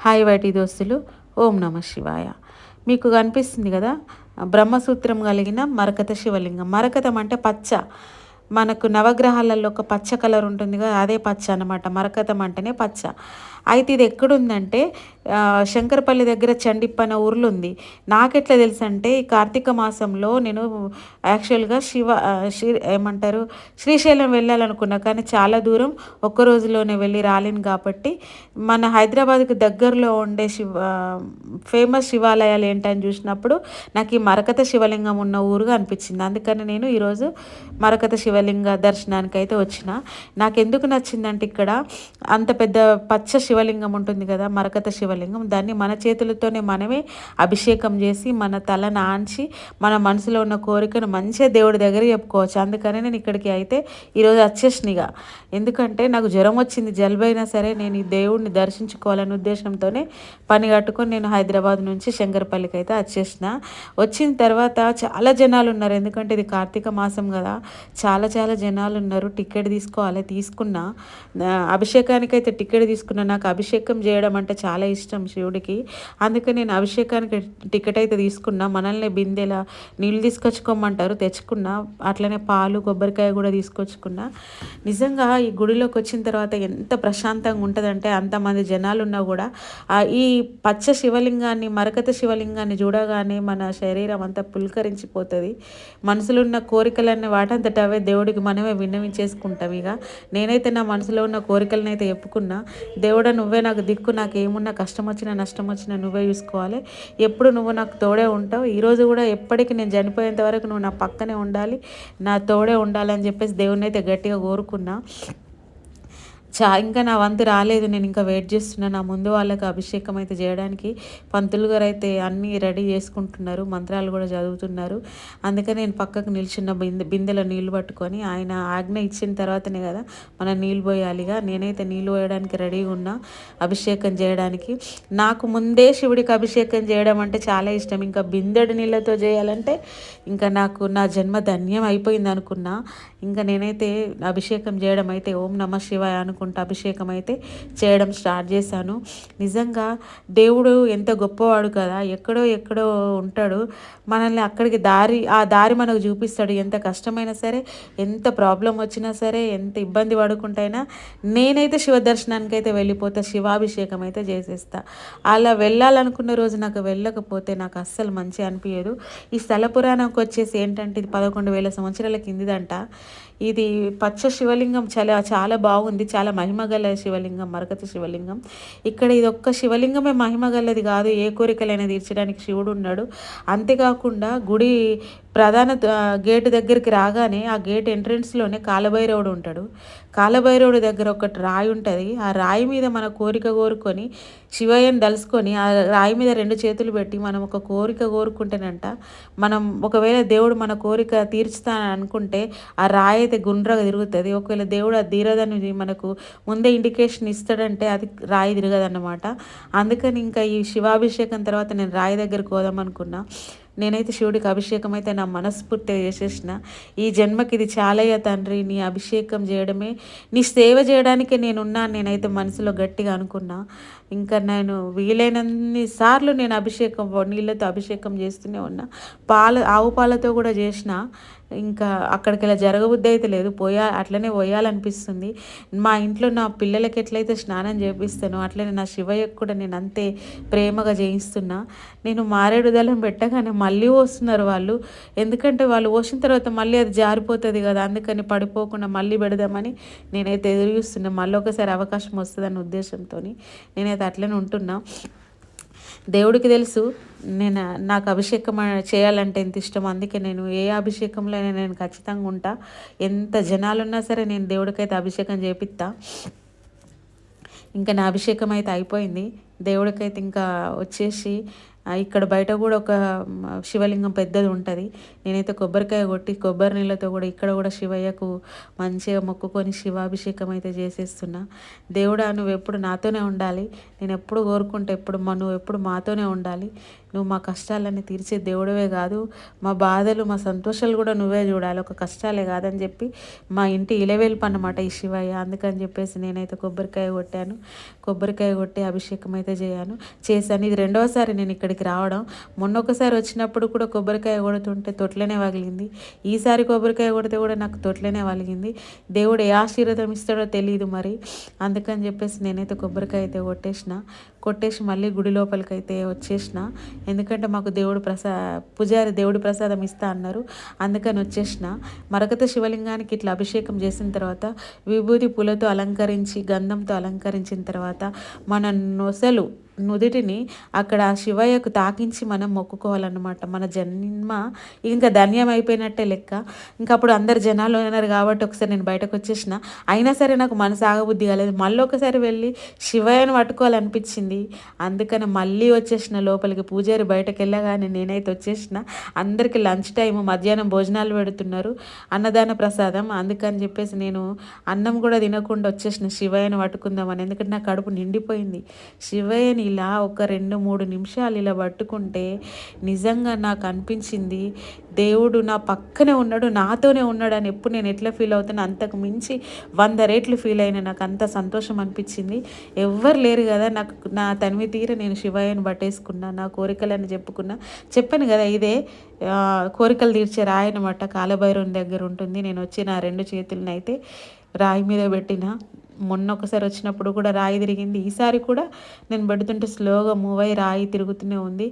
Hi YT దోస్తులు, ఓం నమ శివాయ. మీకు కనిపిస్తుంది కదా, బ్రహ్మసూత్రం కలిగిన మరకత శివలింగం. మరకతం అంటే పచ్చ. మనకు నవగ్రహాలలో ఒక పచ్చ కలర్ ఉంటుంది కదా, అదే పచ్చ అనమాట. మరకతం అంటేనే పచ్చ. అయితే ఇది ఎక్కడుందంటే శంకరపల్లి దగ్గర చండిప్పన ఊర్లో ఉంది. నాకెట్లా తెలుసు అంటే, ఈ కార్తీక మాసంలో నేను యాక్చువల్గా ఏమంటారు, శ్రీశైలం వెళ్ళాలనుకున్నా, కానీ చాలా దూరం, ఒక్క రోజులోనే వెళ్ళి రాలేను. కాబట్టి మన హైదరాబాద్కి దగ్గరలో ఉండే ఫేమస్ శివాలయాలు ఏంటని చూసినప్పుడు నాకు ఈ మరకత శివలింగం ఉన్న ఊరుగా అనిపించింది. అందుకని నేను ఈరోజు మరకత శివలింగ దర్శనానికి అయితే వచ్చిన. నాకు ఎందుకు నచ్చిందంటే, ఇక్కడ అంత పెద్ద పచ్చ శివలింగం ఉంటుంది కదా, మరకత శివలింగం, దాన్ని మన చేతులతోనే మనమే అభిషేకం చేసి మన తల నాంచి మన మనసులో ఉన్న కోరికను మంచిగా దేవుడి దగ్గర చెప్పుకోవచ్చు. అందుకని నేను ఇక్కడికి అయితే ఈరోజు వచ్చేసినగా. ఎందుకంటే నాకు జ్వరం వచ్చింది, జలుబైనా సరే నేను ఈ దేవుడిని దర్శించుకోవాలనే ఉద్దేశంతోనే పని కట్టుకొని నేను హైదరాబాద్ నుంచి శంకరపల్లికి అయితే వచ్చేసిన. వచ్చిన తర్వాత చాలా జనాలు ఉన్నారు, ఎందుకంటే ఇది కార్తీక మాసం కదా, చాలా చాలా జనాలు ఉన్నారు. టికెట్ తీసుకోవాలి, తీసుకున్నా. అభిషేకానికి అయితే టికెట్ తీసుకున్నా. నాకు అభిషేకం చేయడం అంటే చాలా ఇష్టం శివుడికి. అందుకే నేను అభిషేకానికి టికెట్ అయితే తీసుకున్నా. మనల్ని బిందెల నీళ్ళు తీసుకొచ్చుకోమంటారు, తెచ్చుకున్నా. అట్లనే పాలు, కొబ్బరికాయ కూడా తీసుకొచ్చుకున్నా. నిజంగా ఈ గుడిలోకి వచ్చిన తర్వాత ఎంత ప్రశాంతంగా ఉంటుందంటే, అంతమంది జనాలు ఉన్నా కూడా ఈ పచ్చ శివలింగాన్ని, మరకత శివలింగాన్ని చూడగానే మన శరీరం అంతా పులకరించిపోతుంది. మనసులో ఉన్న కోరికలన్నీ వాటంతట అవే దేవుడికి మనమే విన్నవించేసుకుంటాం. ఇక నేనైతే నా మనసులో ఉన్న కోరికలను అయితే చెప్పుకున్నా. దేవుడా, నువ్వే నాకు దిక్కు, నాకు ఏమున్నా, కష్టం వచ్చినా నష్టం వచ్చినా నువ్వే చూసుకోవాలి. ఎప్పుడు నువ్వు నాకు తోడే ఉంటావు. ఈరోజు కూడా ఎప్పటికీ నేను చనిపోయేంత వరకు నువ్వు నా పక్కనే ఉండాలి, నా తోడే ఉండాలని చెప్పేసి దేవుడిని అయితే గట్టిగా కోరుకున్నా. ఇంకా నా వంతు రాలేదు, నేను ఇంకా వెయిట్ చేస్తున్నా. నా ముందు వాళ్ళకి అభిషేకం అయితే చేయడానికి పంతులు గారు అయితే అన్నీ రెడీ చేసుకుంటున్నారు, మంత్రాలు కూడా చదువుతున్నారు. అందుకని నేను పక్కకు నిల్చున్న బిందెలో నీళ్ళు పట్టుకొని, ఆయన ఆజ్ఞ ఇచ్చిన తర్వాతనే కదా మనం నీళ్ళు పోయాలిగా. నేనైతే నీళ్ళు పోయడానికి రెడీగా ఉన్నా, అభిషేకం చేయడానికి. నాకు ముందే శివుడికి అభిషేకం చేయడం అంటే చాలా ఇష్టం. ఇంకా బిందెడు నీళ్ళతో చేయాలంటే ఇంకా నాకు నా జన్మ ధన్యం అయిపోయింది అనుకున్నా. ఇంకా నేనైతే అభిషేకం చేయడం అయితే ఓం నమ శివాయ అనుకుంటా అభిషేకం అయితే చేయడం స్టార్ట్ చేశాను. నిజంగా దేవుడు ఎంత గొప్పవాడు కదా, ఎక్కడో ఎక్కడో ఉంటాడు, మనల్ని అక్కడికి ఆ దారి మనకు చూపిస్తాడు. ఎంత కష్టమైనా సరే, ఎంత ప్రాబ్లం వచ్చినా సరే, ఎంత ఇబ్బంది పడుకుంటైనా నేనైతే శివ దర్శనానికి అయితే వెళ్ళిపోతా, శివాభిషేకం అయితే చేసేస్తా. అలా వెళ్ళాలనుకున్న రోజు నాకు వెళ్ళకపోతే నాకు అస్సలు మంచి అనిపించదు. ఈ స్థల పురాణంకి వచ్చేసి ఏంటంటే, ఇది 11,000 సంవత్సరాల కిందిదంట. ఇది పచ్చ శివలింగం చాలా చాలా బాగుంది, చాలా మహిమగల శివలింగం, మరకత శివలింగం. ఇక్కడ ఇది ఒక్క శివలింగమే మహిమగలది కాదు, ఏ కోరికలైనా తీర్చడానికి శివుడు ఉన్నాడు. అంతేకాకుండా గుడి ప్రధాన గేటు దగ్గరికి రాగానే ఆ గేట్ ఎంట్రెన్స్లోనే కాలభైరవుడు ఉంటాడు. కాలభైరవుడి దగ్గర ఒకటి రాయి ఉంటుంది. ఆ రాయి మీద మన కోరిక కోరుకొని, శివయ్యని దలుసుకొని, ఆ రాయి మీద 2 చేతులు పెట్టి మనం ఒక కోరిక కోరుకుంటేనంట, మనం ఒకవేళ దేవుడు మన కోరిక తీర్చుతానని అనుకుంటే ఆ రాయి అయితే గుండ్రగా తిరుగుతుంది. ఒకవేళ దేవుడు అది తీరదని మనకు ముందే ఇండికేషన్ ఇస్తాడంటే అది రాయి తిరగదన్నమాట. అందుకని ఇంకా ఈ శివాభిషేకం తర్వాత నేను రాయి దగ్గరికి పోదాం అనుకున్నా. నేనైతే శివుడికి అభిషేకం అయితే నా మనస్ఫూర్తిగా చేసేసిన. ఈ జన్మకి ఇది చాలయ్య తండ్రి, నీ అభిషేకం చేయడమే, నీ సేవ చేయడానికే నేనున్నాను నేనైతే మనసులో గట్టిగా అనుకున్నా. ఇంకా నేను వీలైనన్ని సార్లు నేను నీళ్ళతో అభిషేకం చేస్తూనే ఉన్నా. ఆవు పాలతో కూడా చేసిన. ఇంకా అక్కడికి ఇలా జరగబుద్ధి అయితే లేదు, అట్లనే పోయాలనిపిస్తుంది. మా ఇంట్లో నా పిల్లలకి ఎట్లయితే స్నానం చేపిస్తానో అట్లనే నా శివయ్యకు కూడా నేను అంతే ప్రేమగా చేయిస్తున్నా. నేను మారేడు దళం పెట్టగానే మళ్ళీ పోస్తున్నారు వాళ్ళు, ఎందుకంటే వాళ్ళు పోసిన తర్వాత మళ్ళీ అది జారిపోతుంది కదా, అందుకని పడిపోకుండా మళ్ళీ పెడదామని నేనైతే ఎదురు చూస్తున్నా. మళ్ళీ ఒకసారి అవకాశం వస్తుందన్న ఉద్దేశంతో నేనైతే అట్లనే ఉంటున్నా. దేవుడికి తెలుసు నాకు అభిషేకం చేయాలంటే ఎంత ఇష్టం. అందుకే నేను ఏ అభిషేకంలో అయినా నేను ఖచ్చితంగా ఉంటా. ఎంత జనాలున్నా సరే నేను దేవుడికైతే అభిషేకం చేపిస్తా. ఇంకా నా అభిషేకం అయితే అయిపోయింది. దేవుడికైతే ఇంకా వచ్చేసి ఇక్కడ బయట కూడా ఒక శివలింగం పెద్దది ఉంటుంది. నేనైతే కొబ్బరికాయ కొట్టి కొబ్బరి నీళ్ళతో కూడా ఇక్కడ కూడా శివయ్యకు మంచిగా మొక్కుకొని శివాభిషేకం అయితే చేసేస్తున్నా. దేవుడా, నువ్వు ఎప్పుడు నాతోనే ఉండాలి, నేను ఎప్పుడు కోరుకుంటే నువ్వు ఎప్పుడు మాతోనే ఉండాలి, నువ్వు మా కష్టాలన్నీ తీర్చే దేవుడవే కాదు, మా బాధలు మా సంతోషాలు కూడా నువ్వే చూడాలి, ఒక కష్టాలే కాదని చెప్పి మా ఇంటి ఇలవేల్పు అన్నమాట ఈ శివయ్య. అందుకని చెప్పేసి నేనైతే కొబ్బరికాయ కొట్టాను. కొబ్బరికాయ కొట్టి అభిషేకం అయితే చేశాను. ఇది రెండవసారి నేను ఇక్కడికి రావడం. మొన్న ఒకసారి వచ్చినప్పుడు కూడా కొబ్బరికాయ కొడుతుంటే తొట్లనే వగిలింది. ఈసారి కొబ్బరికాయ కొడితే కూడా నాకు తొట్లనే వలిగింది. దేవుడు ఏ ఆశీర్వాదం ఇస్తాడో తెలియదు మరి. అందుకని చెప్పేసి నేనైతే కొబ్బరికాయ అయితే కొట్టేసి మళ్ళీ గుడి లోపలికైతే వచ్చేసిన. ఎందుకంటే మాకు పూజారి దేవుడి ప్రసాదం ఇస్తా అన్నారు. అందుకని వచ్చేసిన. మరకత శివలింగానికి ఇట్లా అభిషేకం చేసిన తర్వాత విభూది పూలతో అలంకరించి గంధంతో అలంకరించిన తర్వాత మన నుదిటిని అక్కడ శివయ్యకు తాకించి మనం మొక్కుకోవాలన్నమాట. మన జన్మ ఇంకా ధన్యం అయిపోయినట్టే లెక్క. ఇంకా అప్పుడు అందరు జనాలు ఉన్నారు కాబట్టి ఒకసారి నేను బయటకు వచ్చేసిన. అయినా సరే నాకు మనసు ఆగబుద్ధి కాలేదు. మళ్ళీ ఒకసారి వెళ్ళి శివయ్యను పట్టుకోవాలనిపించింది. అందుకని మళ్ళీ వచ్చేసిన లోపలికి. పూజారి బయటకు వెళ్ళగానే నేనైతే వచ్చేసిన. అందరికీ లంచ్ టైం, మధ్యాహ్నం భోజనాలు పెడుతున్నారు, అన్నదాన ప్రసాదం. అందుకని చెప్పేసి నేను అన్నం కూడా తినకుండా వచ్చేసిన శివయ్యను పట్టుకుందామని. ఎందుకంటే నా కడుపు నిండిపోయింది. శివయ్యని ఇలా ఒక 2-3 నిమిషాలు ఇలా పట్టుకుంటే నిజంగా నాకు అనిపించింది దేవుడు నా పక్కనే ఉన్నాడు, నాతోనే ఉన్నాడు అని. ఎప్పుడు నేను ఎట్లా ఫీల్ అవుతానో అంతకు మించి 100 రెట్లు ఫీల్ అయినా. నాకు అంత సంతోషం అనిపించింది. ఎవ్వరు లేరు కదా నాకు. నా తనివి తీర నేను శివయ్యను పట్టేసుకున్నా, నా కోరికలని చెప్పాను కదా, ఇదే కోరికలు తీర్చే రాయి అనమాట. కాలభైరవుని దగ్గర ఉంటుంది. నేను వచ్చి నా 2 చేతులను అయితే రాయి మీద పెట్టిన. మొన్న ఒకసారి వచ్చినప్పుడు కూడా రాయి తిరిగింది. ఈసారి కూడా నేను పెడుతుంటే స్లోగా మూవ్ అయ్యి రాయి తిరుగుతూనే ఉంది.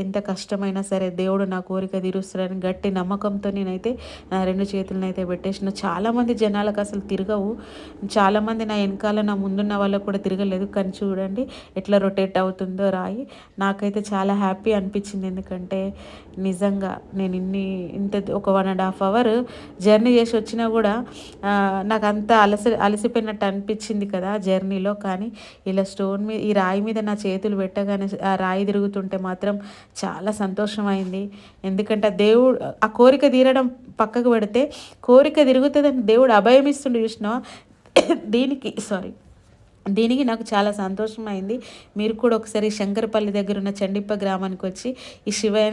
ఎంత కష్టమైనా సరే దేవుడు నా కోరిక తీరుస్తాడని గట్టి నమ్మకంతో నేనైతే నా 2 చేతులను అయితే పెట్టేసిన. చాలామంది జనాలకు అసలు తిరగవు. చాలామంది నా వెనకాల నా ముందున్న వాళ్ళకు కూడా తిరగలేదు. కానీ చూడండి ఎట్లా రొటేట్ అవుతుందో రాయి. నాకైతే చాలా హ్యాపీ అనిపించింది. ఎందుకంటే నిజంగా నేను ఇంత ఒక 1.5 అవర్ జర్నీ చేసి వచ్చినా కూడా నాకు అంత అలసిపోయినట్టు అనిపించింది కదా జర్నీలో. కానీ ఇలా ఈ రాయి మీద నా చేతులు పెట్టగానే ఆ రాయి తిరుగుతుంటే మాత్రం చాలా సంతోషమైంది. ఎందుకంటే దేవుడు ఆ కోరిక తీరడం పక్కకు పెడితే కోరిక తిరుగుతుందని దేవుడు అభయం ఇస్తుండే చూసినావా. దీనికి నాకు చాలా సంతోషమైంది. మీరు కూడా ఒకసారి శంకరపల్లి దగ్గర ఉన్న చండిప్ప గ్రామానికి వచ్చి ఈ శివయ్య